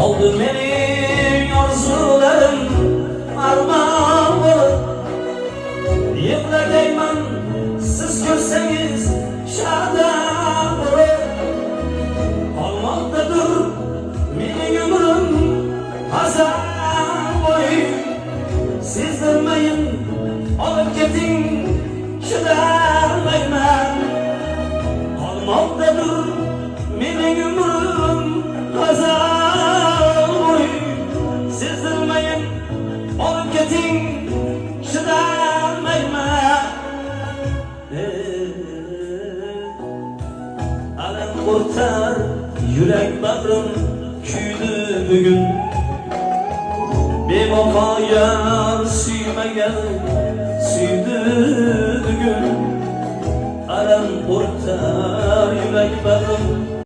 oldu mening orzularim armon bo'lib. Yig'lagayman siz ko'rsangiz shodon bo'lib. Qolmoqdadir mening umrim hazan bo'yi. Sezdirmayin olib keting chidolmayman. Qolmoqdadir mening umrim hazan bo'yi. Sezdirmayin olib keting chidolmayman. Alam o'rtar yurak bag'rim kuydi bugun. Bevafo yar suymagan suydi bugun. Alam o'rtar yurak bag'rim